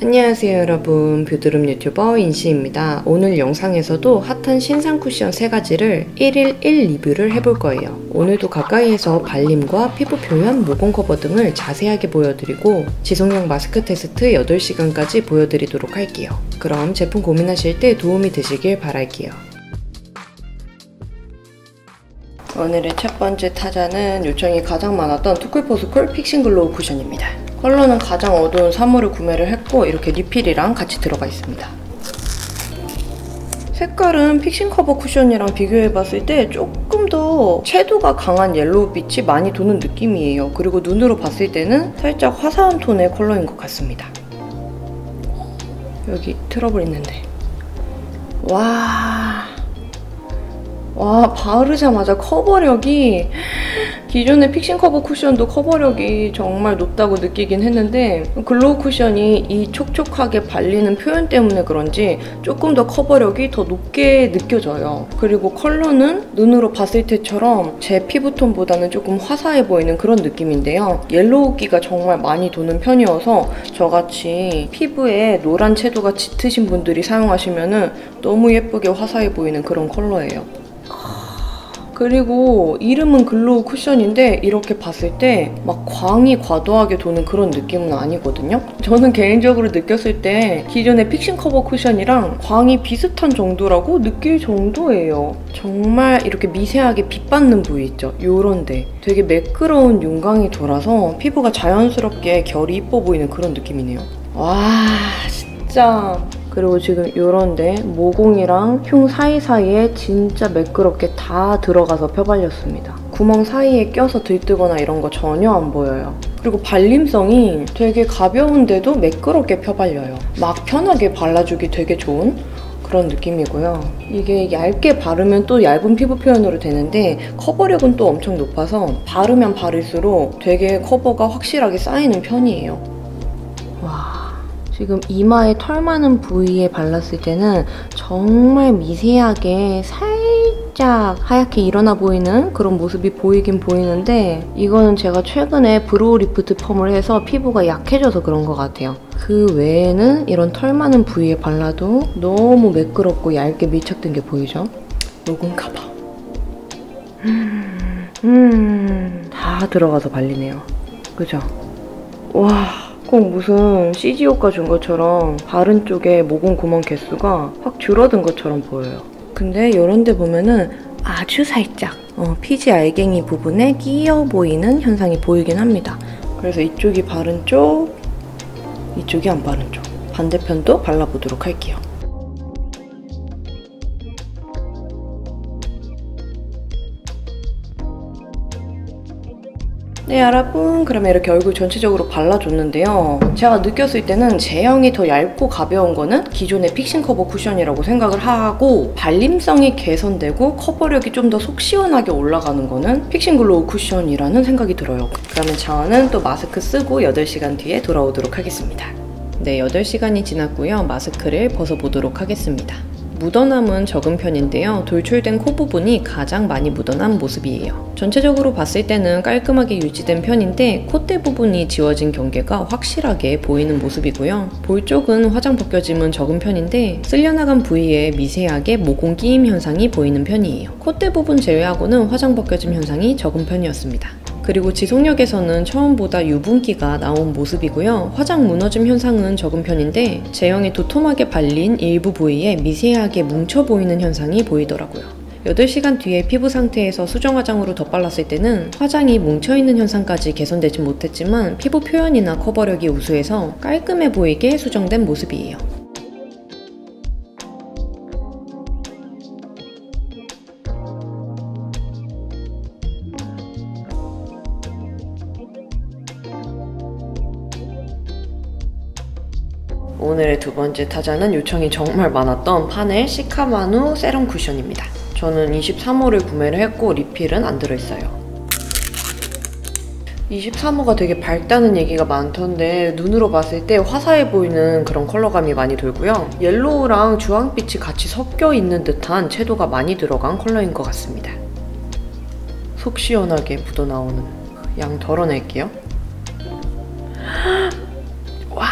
안녕하세요 여러분, 뷰드룸 유튜버 인시입니다. 오늘 영상에서도 핫한 신상 쿠션 3가지를 1일 1 리뷰를 해볼 거예요. 오늘도 가까이에서 발림과 피부 표현, 모공 커버 등을 자세하게 보여드리고 지속력 마스크 테스트 8시간까지 보여드리도록 할게요. 그럼 제품 고민하실 때 도움이 되시길 바랄게요. 오늘의 첫 번째 타자는 요청이 가장 많았던 투쿨포스쿨 픽싱 글로우 쿠션입니다. 컬러는 가장 어두운 3호를 구매를 했고 이렇게 리필이랑 같이 들어가 있습니다. 색깔은 픽싱 커버 쿠션이랑 비교해봤을 때 조금 더 채도가 강한 옐로우빛이 많이 도는 느낌이에요. 그리고 눈으로 봤을 때는 살짝 화사한 톤의 컬러인 것 같습니다. 여기 트러블 있는데 와, 바르자마자 커버력이 기존의 픽싱 커버 쿠션도 커버력이 정말 높다고 느끼긴 했는데 글로우 쿠션이 이 촉촉하게 발리는 표현 때문에 그런지 조금 더 커버력이 더 높게 느껴져요. 그리고 컬러는 눈으로 봤을 때처럼 제 피부톤보다는 조금 화사해 보이는 그런 느낌인데요. 옐로우기가 정말 많이 도는 편이어서 저같이 피부에 노란 채도가 짙으신 분들이 사용하시면 너무 예쁘게 화사해 보이는 그런 컬러예요. 그리고 이름은 글로우 쿠션인데 이렇게 봤을 때 막 광이 과도하게 도는 그런 느낌은 아니거든요. 저는 개인적으로 느꼈을 때 기존의 픽싱 커버 쿠션이랑 광이 비슷한 정도라고 느낄 정도예요. 정말 이렇게 미세하게 빛받는 부위 있죠? 요런데 되게 매끄러운 윤광이 돌아서 피부가 자연스럽게 결이 이뻐 보이는 그런 느낌이네요. 와, 진짜. 그리고 지금 요런데 모공이랑 흉 사이사이에 진짜 매끄럽게 다 들어가서 펴발렸습니다. 구멍 사이에 껴서 들뜨거나 이런 거 전혀 안 보여요. 그리고 발림성이 되게 가벼운데도 매끄럽게 펴발려요. 막 편하게 발라주기 되게 좋은 그런 느낌이고요. 이게 얇게 바르면 또 얇은 피부 표현으로 되는데 커버력은 또 엄청 높아서 바르면 바를수록 되게 커버가 확실하게 쌓이는 편이에요. 와. 지금 이마에 털 많은 부위에 발랐을 때는 정말 미세하게 살짝 하얗게 일어나 보이는 그런 모습이 보이긴 보이는데 이거는 제가 최근에 브로우 리프트 펌을 해서 피부가 약해져서 그런 것 같아요. 그 외에는 이런 털 많은 부위에 발라도 너무 매끄럽고 얇게 밀착된 게 보이죠? 모공 커버. 다 들어가서 발리네요. 그죠? 와. 꼭 무슨 CG 효과 준 것처럼 바른 쪽에 모공 구멍 개수가 확 줄어든 것처럼 보여요. 근데 이런 데 보면은 아주 살짝 피지 알갱이 부분에 끼어 보이는 현상이 보이긴 합니다. 그래서 이쪽이 바른 쪽, 이쪽이 안 바른 쪽. 반대편도 발라보도록 할게요. 네 여러분, 그러면 이렇게 얼굴 전체적으로 발라줬는데요. 제가 느꼈을 때는 제형이 더 얇고 가벼운 거는 기존의 픽싱 커버 쿠션이라고 생각을 하고 발림성이 개선되고 커버력이 좀 더 속 시원하게 올라가는 거는 픽싱 글로우 쿠션이라는 생각이 들어요. 그러면 저는 또 마스크 쓰고 8시간 뒤에 돌아오도록 하겠습니다. 네, 8시간이 지났고요. 마스크를 벗어보도록 하겠습니다. 묻어남은 적은 편인데요. 돌출된 코 부분이 가장 많이 묻어난 모습이에요. 전체적으로 봤을 때는 깔끔하게 유지된 편인데 콧대 부분이 지워진 경계가 확실하게 보이는 모습이고요. 볼 쪽은 화장 벗겨짐은 적은 편인데 쓸려나간 부위에 미세하게 모공 끼임 현상이 보이는 편이에요. 콧대 부분 제외하고는 화장 벗겨짐 현상이 적은 편이었습니다. 그리고 지속력에서는 처음보다 유분기가 나온 모습이고요. 화장 무너짐 현상은 적은 편인데 제형이 도톰하게 발린 일부 부위에 미세하게 뭉쳐 보이는 현상이 보이더라고요. 8시간 뒤에 피부 상태에서 수정 화장으로 덧발랐을 때는 화장이 뭉쳐있는 현상까지 개선되지 못했지만 피부 표현이나 커버력이 우수해서 깔끔해 보이게 수정된 모습이에요. 오늘의 두 번째 타자는 요청이 정말 많았던 파넬 시카마누 세럼 쿠션입니다. 저는 23호를 구매를 했고 리필은 안 들어있어요. 23호가 되게 밝다는 얘기가 많던데 눈으로 봤을 때 화사해 보이는 그런 컬러감이 많이 돌고요. 옐로우랑 주황빛이 같이 섞여 있는 듯한 채도가 많이 들어간 컬러인 것 같습니다. 속 시원하게 묻어나오는 양 덜어낼게요. 와,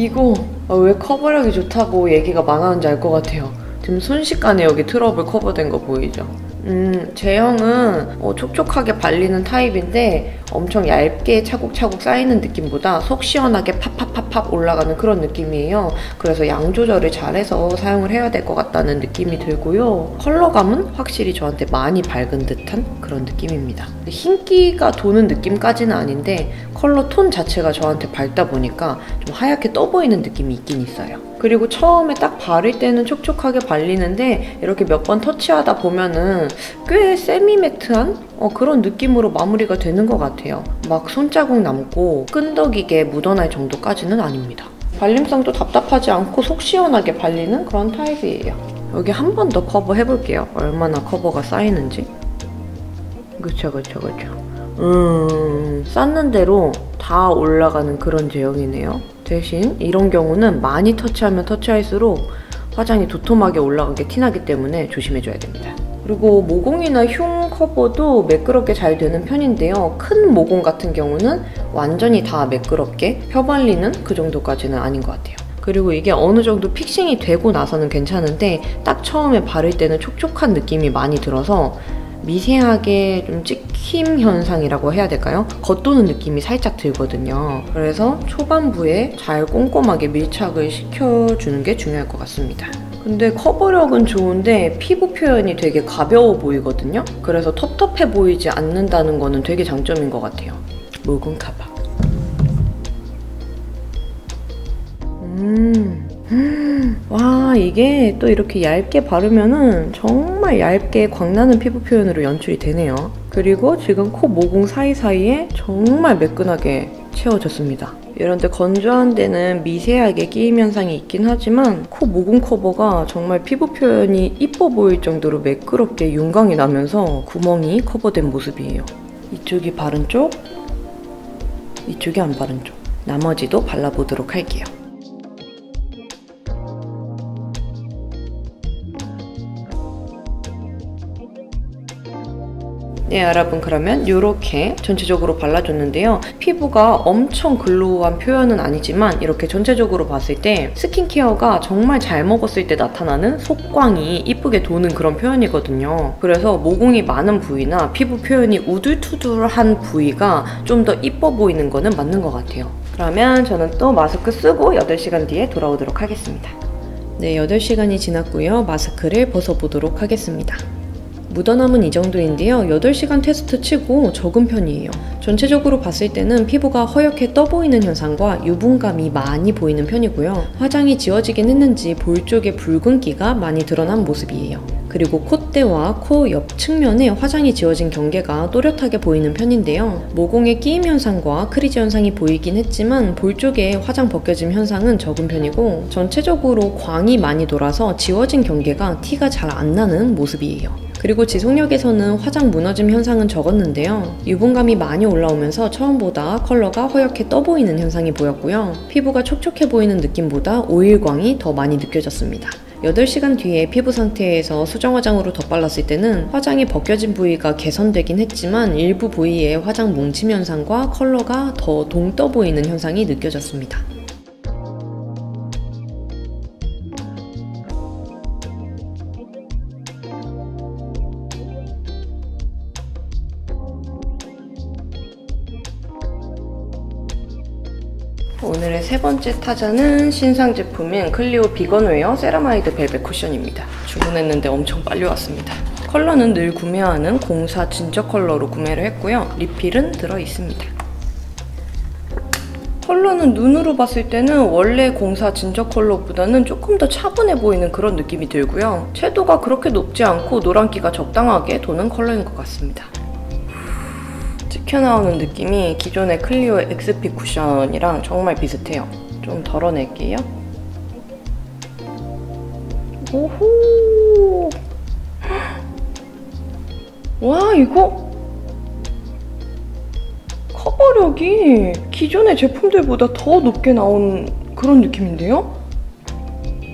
이거 왜 커버력이 좋다고 얘기가 많았는지 알 것 같아요. 지금 순식간에 여기 트러블 커버된 거 보이죠? 제형은 촉촉하게 발리는 타입인데 엄청 얇게 차곡차곡 쌓이는 느낌보다 속 시원하게 팝팝팝팝 올라가는 그런 느낌이에요. 그래서 양 조절을 잘해서 사용을 해야 될 것 같다는 느낌이 들고요. 컬러감은 확실히 저한테 많이 밝은 듯한 그런 느낌입니다. 흰기가 도는 느낌까지는 아닌데 컬러 톤 자체가 저한테 밝다 보니까 좀 하얗게 떠 보이는 느낌이 있긴 있어요. 그리고 처음에 딱 바를 때는 촉촉하게 발리는데 이렇게 몇 번 터치하다 보면은 꽤 세미매트한 그런 느낌으로 마무리가 되는 것 같아요. 막 손자국 남고 끈덕이게 묻어날 정도까지는 아닙니다. 발림성도 답답하지 않고 속 시원하게 발리는 그런 타입이에요. 여기 한 번 더 커버 해볼게요. 얼마나 커버가 쌓이는지. 그쵸. 쌓는 대로 다 올라가는 그런 제형이네요. 대신 이런 경우는 많이 터치하면 터치할수록 화장이 도톰하게 올라가게 티나기 때문에 조심해줘야 됩니다. 그리고 모공이나 흉 커버도 매끄럽게 잘 되는 편인데요. 큰 모공 같은 경우는 완전히 다 매끄럽게 펴발리는 그 정도까지는 아닌 것 같아요. 그리고 이게 어느 정도 픽싱이 되고 나서는 괜찮은데 딱 처음에 바를 때는 촉촉한 느낌이 많이 들어서 미세하게 좀 찍힘 현상이라고 해야 될까요? 겉도는 느낌이 살짝 들거든요. 그래서 초반부에 잘 꼼꼼하게 밀착을 시켜주는 게 중요할 것 같습니다. 근데 커버력은 좋은데 피부 표현이 되게 가벼워 보이거든요? 그래서 텁텁해 보이지 않는다는 거는 되게 장점인 것 같아요. 모공 커버. 와, 이게 또 이렇게 얇게 바르면은 정말 얇게 광나는 피부 표현으로 연출이 되네요. 그리고 지금 코 모공 사이사이에 정말 매끈하게 채워졌습니다. 이런데 건조한 데는 미세하게 끼임 현상이 있긴 하지만 코 모공 커버가 정말 피부 표현이 이뻐 보일 정도로 매끄럽게 윤광이 나면서 구멍이 커버된 모습이에요. 이쪽이 바른 쪽, 이쪽이 안 바른 쪽. 나머지도 발라보도록 할게요. 네, 여러분, 그러면 이렇게 전체적으로 발라줬는데요. 피부가 엄청 글로우한 표현은 아니지만 이렇게 전체적으로 봤을 때 스킨케어가 정말 잘 먹었을 때 나타나는 속광이 이쁘게 도는 그런 표현이거든요. 그래서 모공이 많은 부위나 피부 표현이 우둘투둘한 부위가 좀 더 이뻐 보이는 거는 맞는 것 같아요. 그러면 저는 또 마스크 쓰고 8시간 뒤에 돌아오도록 하겠습니다. 네, 8시간이 지났고요. 마스크를 벗어보도록 하겠습니다. 묻어남은 이 정도인데요. 8시간 테스트 치고 적은 편이에요. 전체적으로 봤을 때는 피부가 허옇게 떠 보이는 현상과 유분감이 많이 보이는 편이고요. 화장이 지워지긴 했는지 볼 쪽에 붉은기가 많이 드러난 모습이에요. 그리고 콧대와 코 옆 측면에 화장이 지워진 경계가 또렷하게 보이는 편인데요. 모공의 끼임 현상과 크리즈 현상이 보이긴 했지만 볼 쪽에 화장 벗겨짐 현상은 적은 편이고 전체적으로 광이 많이 돌아서 지워진 경계가 티가 잘 안 나는 모습이에요. 그리고 지속력에서는 화장 무너짐 현상은 적었는데요. 유분감이 많이 올라오면서 처음보다 컬러가 허옇게 떠 보이는 현상이 보였고요. 피부가 촉촉해 보이는 느낌보다 오일광이 더 많이 느껴졌습니다. 8시간 뒤에 피부 상태에서 수정 화장으로 덧발랐을 때는 화장이 벗겨진 부위가 개선되긴 했지만 일부 부위에 화장 뭉침 현상과 컬러가 더 동떠 보이는 현상이 느껴졌습니다. 오늘의 세 번째 타자는 신상 제품인 클리오 비건웨어 세라마이드 벨벳 쿠션입니다. 주문했는데 엄청 빨리 왔습니다. 컬러는 늘 구매하는 04 진저 컬러로 구매를 했고요. 리필은 들어있습니다. 컬러는 눈으로 봤을 때는 원래 04 진저 컬러보다는 조금 더 차분해 보이는 그런 느낌이 들고요. 채도가 그렇게 높지 않고 노란기가 적당하게 도는 컬러인 것 같습니다. 찍혀나오는 느낌이 기존의 클리오 XP 쿠션이랑 정말 비슷해요. 좀 덜어낼게요. 오호! 와, 이거 커버력이 기존의 제품들보다 더 높게 나온 그런 느낌인데요?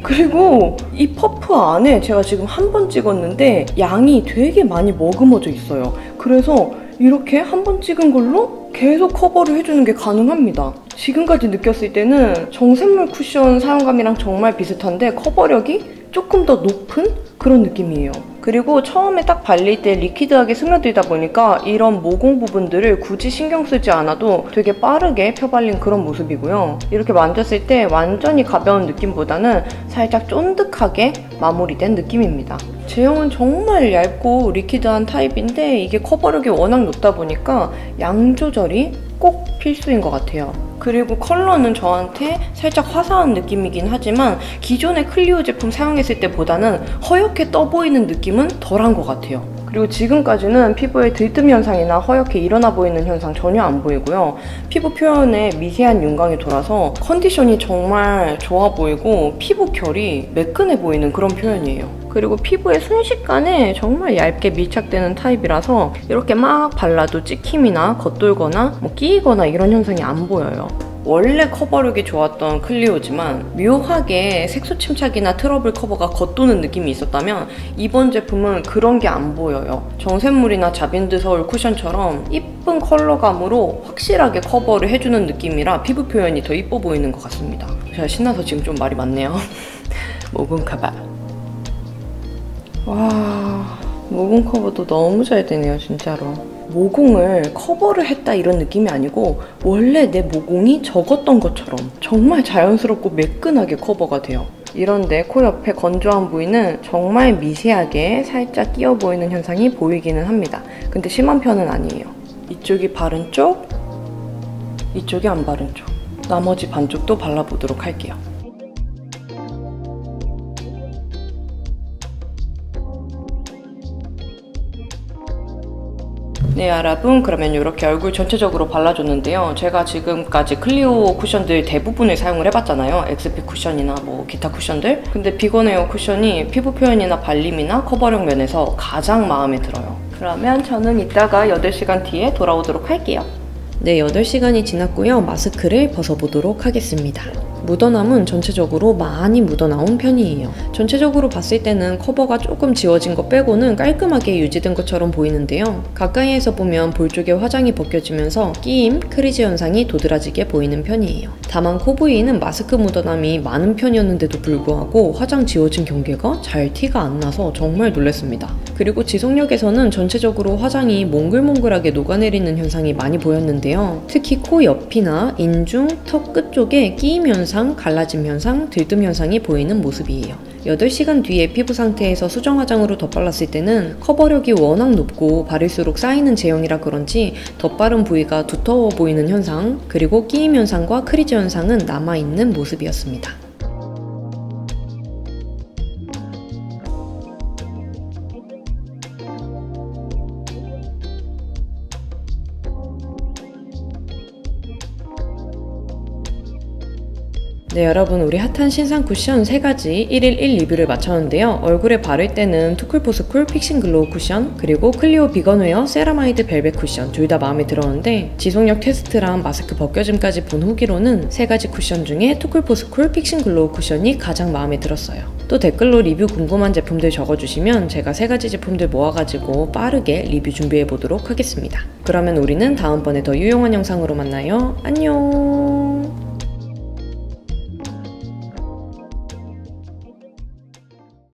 그리고 이 퍼프 안에 제가 지금 한 번 찍었는데 양이 되게 많이 머금어져 있어요. 그래서 이렇게 한 번 찍은 걸로 계속 커버를 해주는 게 가능합니다. 지금까지 느꼈을 때는 정샘물 쿠션 사용감이랑 정말 비슷한데 커버력이 조금 더 높은 그런 느낌이에요. 그리고 처음에 딱 발릴 때 리퀴드하게 스며들다 보니까 이런 모공 부분들을 굳이 신경 쓰지 않아도 되게 빠르게 펴발린 그런 모습이고요. 이렇게 만졌을 때 완전히 가벼운 느낌보다는 살짝 쫀득하게 마무리된 느낌입니다. 제형은 정말 얇고 리퀴드한 타입인데 이게 커버력이 워낙 높다 보니까 양 조절이 꼭 필수인 것 같아요. 그리고 컬러는 저한테 살짝 화사한 느낌이긴 하지만 기존의 클리오 제품 사용했을 때보다는 허옇게 떠 보이는 느낌은 덜한 것 같아요. 그리고 지금까지는 피부에 들뜸 현상이나 허옇게 일어나 보이는 현상 전혀 안 보이고요. 피부 표현에 미세한 윤광이 돌아서 컨디션이 정말 좋아 보이고 피부 결이 매끈해 보이는 그런 표현이에요. 그리고 피부의 순식간에 정말 얇게 밀착되는 타입이라서 이렇게 막 발라도 찍힘이나 겉돌거나 끼이거나 이런 현상이 안 보여요. 원래 커버력이 좋았던 클리오지만 묘하게 색소 침착이나 트러블 커버가 겉도는 느낌이 있었다면 이번 제품은 그런 게 안 보여요. 정샘물이나 자빈드 서울 쿠션처럼 이쁜 컬러감으로 확실하게 커버를 해주는 느낌이라 피부 표현이 더 이뻐 보이는 것 같습니다. 제가 신나서 지금 좀 말이 많네요. 모공 커버. 와, 모공 커버도 너무 잘 되네요, 진짜로. 모공을 커버를 했다 이런 느낌이 아니고 원래 내 모공이 적었던 것처럼 정말 자연스럽고 매끈하게 커버가 돼요. 이런데 코 옆에 건조한 부위는 정말 미세하게 살짝 끼어 보이는 현상이 보이기는 합니다. 근데 심한 편은 아니에요. 이쪽이 바른 쪽, 이쪽이 안 바른 쪽. 나머지 반쪽도 발라보도록 할게요. 네, 여러분, 그러면 이렇게 얼굴 전체적으로 발라줬는데요. 제가 지금까지 클리오 쿠션들 대부분을 사용을 해봤잖아요. XP 쿠션이나 뭐 기타 쿠션들. 근데 비건 에어 쿠션이 피부 표현이나 발림이나 커버력 면에서 가장 마음에 들어요. 그러면 저는 이따가 8시간 뒤에 돌아오도록 할게요. 네, 8시간이 지났고요. 마스크를 벗어보도록 하겠습니다. 묻어남은 전체적으로 많이 묻어나온 편이에요. 전체적으로 봤을 때는 커버가 조금 지워진 거 빼고는 깔끔하게 유지된 것처럼 보이는데요. 가까이에서 보면 볼 쪽에 화장이 벗겨지면서 끼임, 크리즈 현상이 도드라지게 보이는 편이에요. 다만 코 부위는 마스크 묻어남이 많은 편이었는데도 불구하고 화장 지워진 경계가 잘 티가 안 나서 정말 놀랐습니다. 그리고 지속력에서는 전체적으로 화장이 몽글몽글하게 녹아내리는 현상이 많이 보였는데요. 특히 코 옆이나 인중, 턱 끝 쪽에 끼임 현상, 갈라짐 현상, 들뜸 현상이 보이는 모습이에요. 8시간 뒤에 피부 상태에서 수정 화장으로 덧발랐을 때는 커버력이 워낙 높고 바를수록 쌓이는 제형이라 그런지 덧바른 부위가 두터워 보이는 현상, 그리고 끼임 현상과 크리즈 현상은 남아있는 모습이었습니다. 네, 여러분, 우리 핫한 신상 쿠션 3가지 1일 1 리뷰를 마쳤는데요. 얼굴에 바를 때는 투쿨포스쿨 픽싱 글로우 쿠션, 그리고 클리오 비건웨어 세라마이드 벨벳 쿠션 둘 다 마음에 들었는데 지속력 테스트랑 마스크 벗겨짐까지 본 후기로는 3가지 쿠션 중에 투쿨포스쿨 픽싱 글로우 쿠션이 가장 마음에 들었어요. 또 댓글로 리뷰 궁금한 제품들 적어주시면 제가 3가지 제품들 모아가지고 빠르게 리뷰 준비해보도록 하겠습니다. 그러면 우리는 다음번에 더 유용한 영상으로 만나요. 안녕!